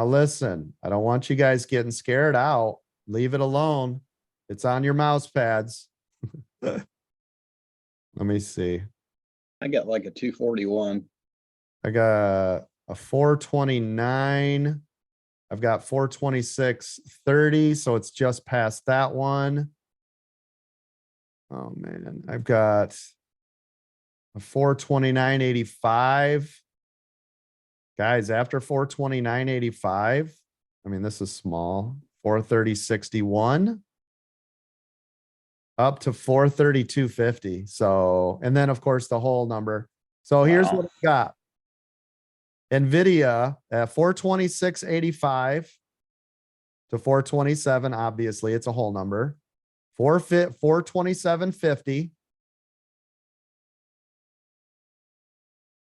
Now listen, I don't want you guys getting scared out. Leave it alone. It's on your mouse pads. Let me see. I got like a 241. I got a 429. I've got 426.30, so it's just past that one. Oh man, I've got a 429.85. Guys, after 429.85, I mean, this is small. 430.61 up to 432.50. So, and then of course the whole number. So here's Wow. what I got. NVIDIA at 426.85 to 427. Obviously, it's a whole number. 427.50.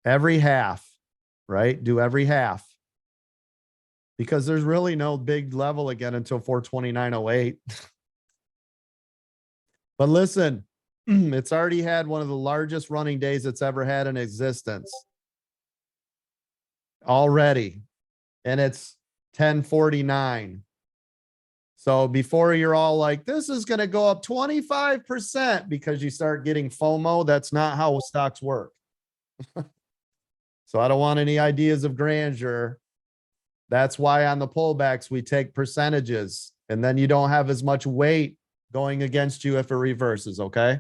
Every half, right? Do every half. Because there's really no big level again until 429.08. But listen, it's already had one of the largest running days it's ever had in existence. Already. And it's 1049. So before you're all like, this is going to go up 25% because you start getting FOMO, that's not how stocks work. So I don't want any ideas of grandeur. That's why on the pullbacks, we take percentages and then you don't have as much weight going against you if it reverses. Okay.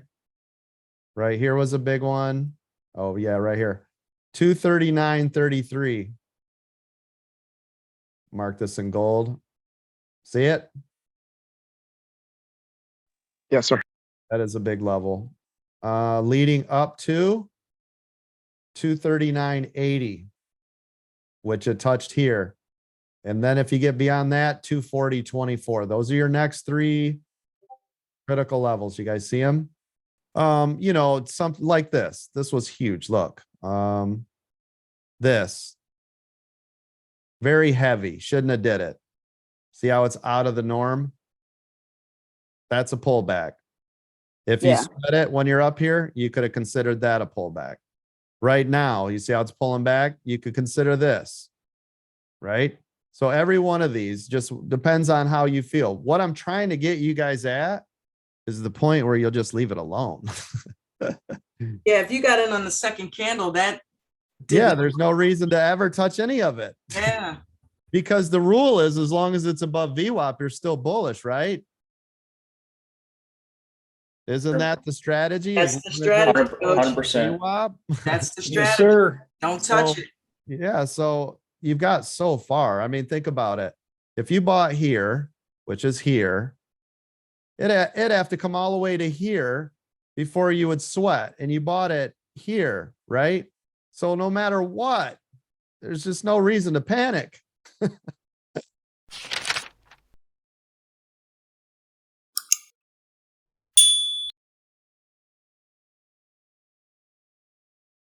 Right here was a big one. Oh yeah, right here. 239.33. Mark this in gold. See it? Yes, sir. That is a big level. Leading up to 239.80, which it touched here. And then if you get beyond that, 240.24. Those are your next three critical levels. You guys see them? You know, something like this. This was huge. Look, this very heavy. Shouldn't have did it. See how it's out of the norm? That's a pullback. If you spread it when you're up here, you could have considered that a pullback. Right now, you see how it's pulling back? You could consider this, right? So every one of these just depends on how you feel. What I'm trying to get you guys at is the point where you'll just leave it alone. Yeah, if you got in on the second candle, that Yeah, there's no reason to ever touch any of it. yeah. Because the rule is as long as it's above VWAP, you're still bullish, right? Isn't that the strategy? That's the strategy, Coach. 100%. VWAP? That's the strategy. Yes, sir. Don't touch it. Yeah, so you've got so far. I mean, think about it. If you bought here, which is here, it'd have to come all the way to here before you would sweat. And you bought it here, right? So no matter what, there's just no reason to panic.